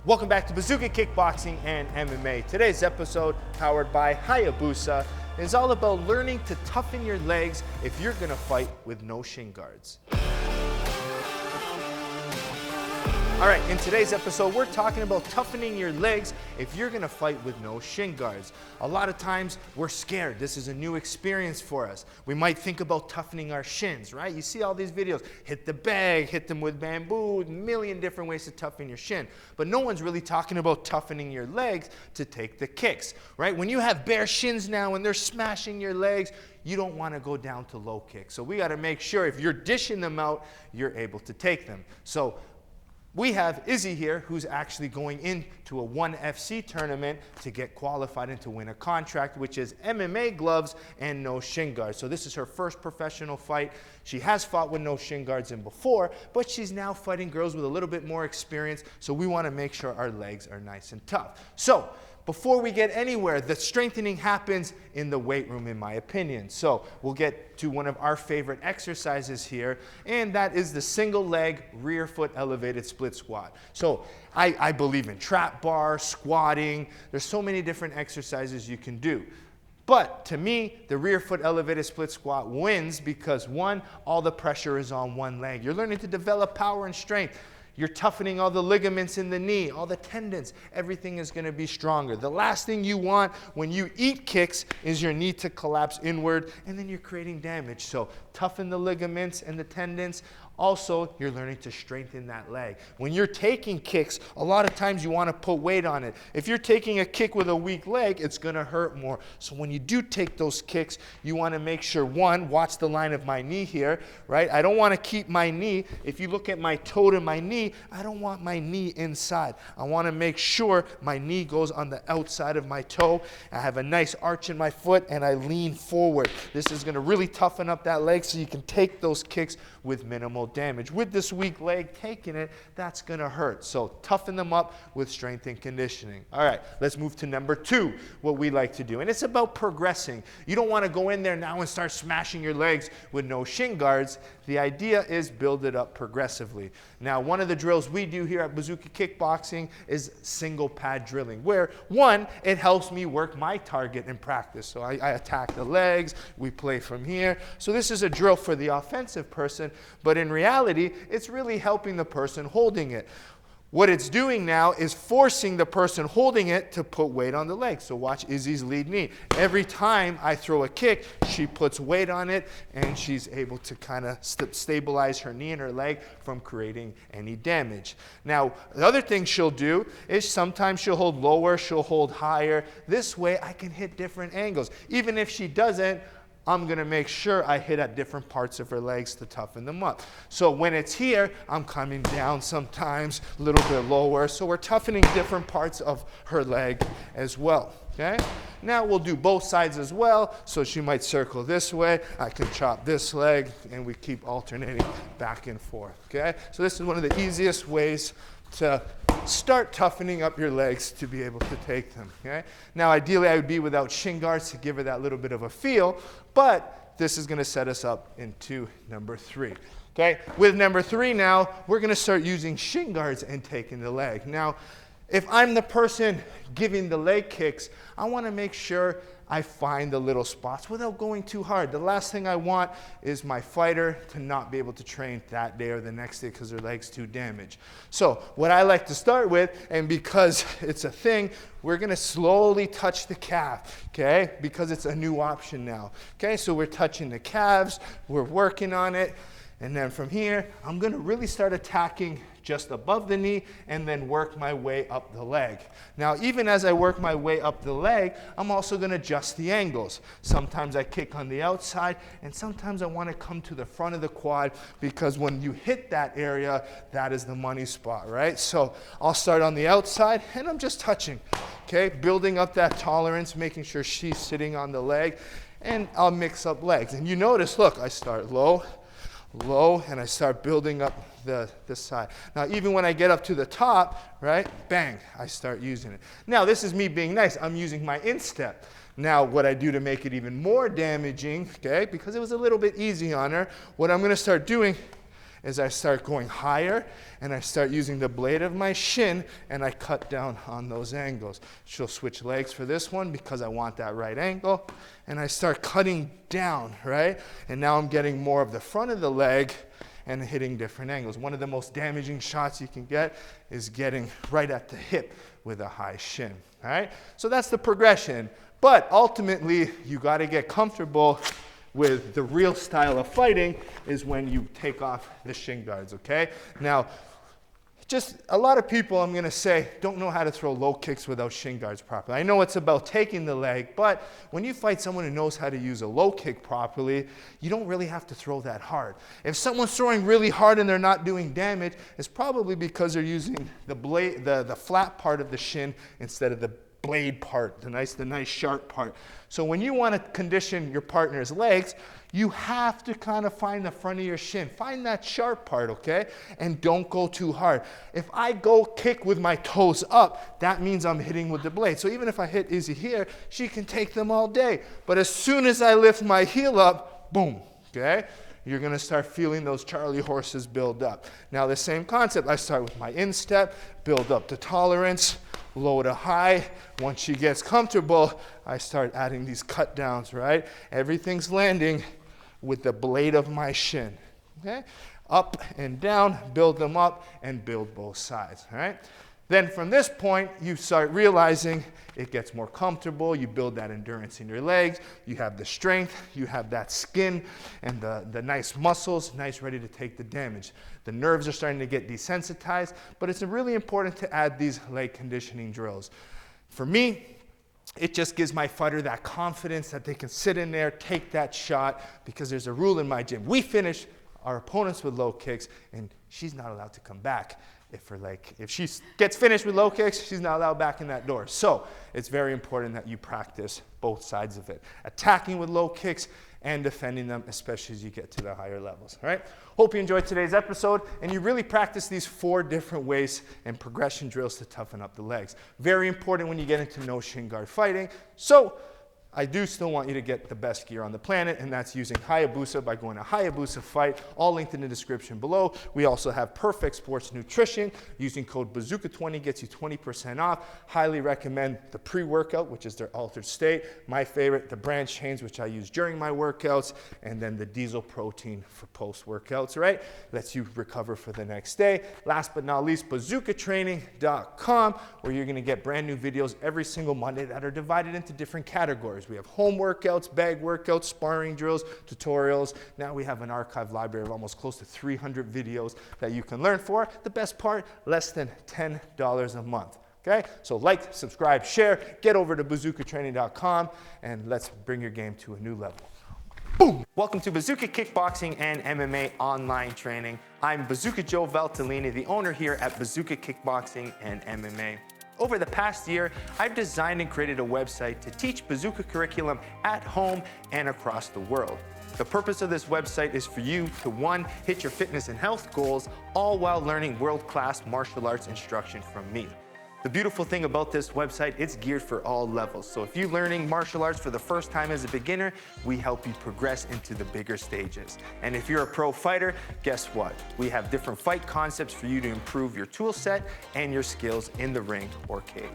Welcome back to Bazooka Kickboxing and MMA. Today's episode, powered by Hayabusa, is all about learning to toughen your legs if you're gonna fight with no shin guards. All right, in today's episode, we're talking about toughening your legs if you're gonna fight with no shin guards. A lot of times, we're scared. This is a new experience for us. We might think about toughening our shins, right? You see all these videos, hit the bag, hit them with bamboo, a million different ways to toughen your shin. But no one's really talking about toughening your legs to take the kicks, right? When you have bare shins now and they're smashing your legs, you don't wanna go down to low kicks. So we gotta make sure if you're dishing them out, you're able to take them. So we have Izzy here, who's actually going into a 1FC tournament to get qualified and to win a contract, which is MMA gloves and no shin guards. So this is her first professional fight. She has fought with no shin guards in before, but she's now fighting girls with a little bit more experience, so we want to make sure our legs are nice and tough. So before we get anywhere, the strengthening happens in the weight room, in my opinion. So we'll get to one of our favorite exercises here, and that is the single leg rear foot elevated split squat. So I believe in trap bar, squatting. There's so many different exercises you can do. But to me, the rear foot elevated split squat wins because one, all the pressure is on one leg. You're learning to develop power and strength. You're toughening all the ligaments in the knee, all the tendons. Everything is going to be stronger. The last thing you want when you eat kicks is your knee to collapse inward, and then you're creating damage. So toughen the ligaments and the tendons. Also, you're learning to strengthen that leg. When you're taking kicks, a lot of times you want to put weight on it. If you're taking a kick with a weak leg, it's going to hurt more. So when you do take those kicks, you want to make sure, one, watch the line of my knee here, right? I don't want to keep my knee. If you look at my toe to my knee, I don't want my knee inside. I want to make sure my knee goes on the outside of my toe. I have a nice arch in my foot, and I lean forward. This is going to really toughen up that leg so you can take those kicks with minimal damage. With this weak leg, taking it, that's going to hurt. So toughen them up with strength and conditioning. All right, let's move to number two, what we like to do. And it's about progressing. You don't want to go in there now and start smashing your legs with no shin guards. The idea is build it up progressively. Now, one of the drills we do here at Bazooka Kickboxing is single pad drilling, where one, it helps me work my target in practice. So I attack the legs, we play from here. So this is a drill for the offensive person, but in reality, it's really helping the person holding it. What it's doing now is forcing the person holding it to put weight on the leg. So watch Izzy's lead knee. Every time I throw a kick, she puts weight on it, and she's able to kind of stabilize her knee and her leg from creating any damage. Now, the other thing she'll do is sometimes she'll hold lower, she'll hold higher. This way, I can hit different angles. Even if she doesn't, I'm going to make sure I hit at different parts of her legs to toughen them up. So when it's here, I'm coming down sometimes, a little bit lower. So we're toughening different parts of her leg as well. Okay? Now we'll do both sides as well. So she might circle this way. I can chop this leg, and we keep alternating back and forth. Okay? So this is one of the easiest ways to start toughening up your legs to be able to take them, okay? Now, ideally, I would be without shin guards to give her that little bit of a feel, but this is gonna set us up into number three, okay? With number three now, we're gonna start using shin guards and taking the leg. Now, if I'm the person giving the leg kicks, I wanna make sure I find the little spots without going too hard. The last thing I want is my fighter to not be able to train that day or the next day because their leg's too damaged. So what I like to start with, and because it's a thing, we're gonna slowly touch the calf, okay? Because it's a new option now, okay? So we're touching the calves, we're working on it, and then from here, I'm gonna really start attacking just above the knee and then work my way up the leg. Now, even as I work my way up the leg, I'm also gonna adjust the angles. Sometimes I kick on the outside, and sometimes I wanna come to the front of the quad, because when you hit that area, that is the money spot, right? So I'll start on the outside, and I'm just touching, okay? Building up that tolerance, making sure she's sitting on the leg, and I'll mix up legs. And you notice, look, I start low, and I start building up this side. Now, even when I get up to the top, right, bang, I start using it. Now, this is me being nice. I'm using my instep. Now, what I do to make it even more damaging, okay, because it was a little bit easy on her, what I'm going to start doing is I start going higher and I start using the blade of my shin and I cut down on those angles. She'll switch legs for this one because I want that right angle, and I start cutting down, right? And now I'm getting more of the front of the leg and hitting different angles. One of the most damaging shots you can get is getting right at the hip with a high shin, all right? So that's the progression, but ultimately you gotta get comfortable with the real style of fighting is when you take off the shin guards, okay? Now, just a lot of people, I'm gonna say, don't know how to throw low kicks without shin guards properly. I know it's about taking the leg, but when you fight someone who knows how to use a low kick properly, you don't really have to throw that hard. If someone's throwing really hard and they're not doing damage, it's probably because they're using the blade, the flat part of the shin instead of the blade part, the nice sharp part. So when you want to condition your partner's legs, you have to kind of find the front of your shin. Find that sharp part, okay? And don't go too hard. If I go kick with my toes up, that means I'm hitting with the blade. So even if I hit Izzy here, she can take them all day. But as soon as I lift my heel up, boom, okay? You're gonna start feeling those Charlie horses build up. Now the same concept, I start with my instep, build up the tolerance, low to high. Once she gets comfortable, I start adding these cut downs, right? Everything's landing with the blade of my shin, okay? Up and down, build them up, and build both sides, all right? Then from this point, you start realizing it gets more comfortable, you build that endurance in your legs, you have the strength, you have that skin and the nice muscles, nice ready to take the damage. The nerves are starting to get desensitized, but it's really important to add these leg conditioning drills. For me, it just gives my fighter that confidence that they can sit in there, take that shot, because there's a rule in my gym. We finish our opponents with low kicks, and she's not allowed to come back. If she gets finished with low kicks, she's not allowed back in that door. So it's very important that you practice both sides of it. Attacking with low kicks and defending them, especially as you get to the higher levels, all right? Hope you enjoyed today's episode and you really practice these 4 different ways and progression drills to toughen up the legs. Very important when you get into no shin guard fighting. So I do still want you to get the best gear on the planet, and that's using Hayabusa by going to Hayabusa Fight, all linked in the description below. We also have Perfect Sports Nutrition. Using code Bazooka20 gets you 20% off. Highly recommend the pre-workout, which is their altered state. My favorite, the branch chains, which I use during my workouts, and then the diesel protein for post-workouts, right? Lets you recover for the next day. Last but not least, bazookatraining.com, where you're gonna get brand new videos every single Monday that are divided into different categories. We have home workouts, bag workouts, sparring drills, tutorials. Now we have an archive library of almost close to 300 videos that you can learn for. The best part, less than $10 a month. Okay? So like, subscribe, share, get over to bazookatraining.com, and let's bring your game to a new level. Boom! Welcome to Bazooka Kickboxing and MMA online training. I'm Bazooka Joe Valtellini, the owner here at Bazooka Kickboxing and MMA. Over the past year, I've designed and created a website to teach Bazooka curriculum at home and across the world. The purpose of this website is for you to, 1, hit your fitness and health goals, all while learning world-class martial arts instruction from me. The beautiful thing about this website, it's geared for all levels. So if you're learning martial arts for the first time as a beginner, we help you progress into the bigger stages. And if you're a pro fighter, guess what? We have different fight concepts for you to improve your tool set and your skills in the ring or cage.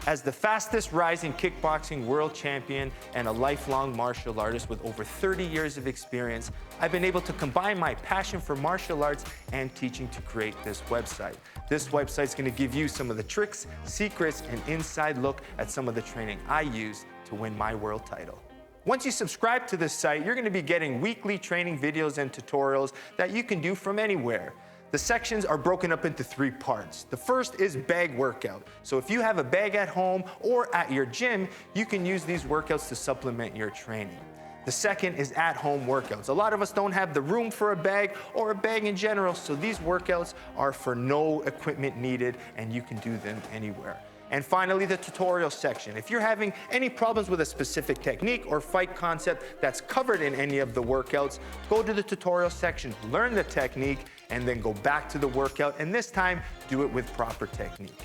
As the fastest rising kickboxing world champion and a lifelong martial artist with over 30 years of experience, I've been able to combine my passion for martial arts and teaching to create this website. This website is going to give you some of the tricks, secrets, and inside look at some of the training I use to win my world title. Once you subscribe to this site, you're going to be getting weekly training videos and tutorials that you can do from anywhere. The sections are broken up into 3 parts. The first is bag workout. So if you have a bag at home or at your gym, you can use these workouts to supplement your training. The second is at-home workouts. A lot of us don't have the room for a bag or a bag in general, so these workouts are for no equipment needed and you can do them anywhere. And finally, the tutorial section. If you're having any problems with a specific technique or fight concept that's covered in any of the workouts, go to the tutorial section, learn the technique, and then go back to the workout, and this time, do it with proper technique.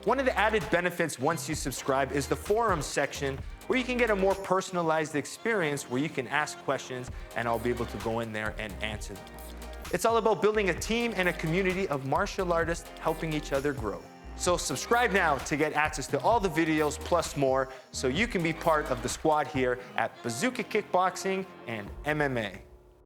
One of the added benefits once you subscribe is the forums section, where you can get a more personalized experience where you can ask questions and I'll be able to go in there and answer them. It's all about building a team and a community of martial artists helping each other grow. So subscribe now to get access to all the videos plus more so you can be part of the squad here at Bazooka Kickboxing and MMA.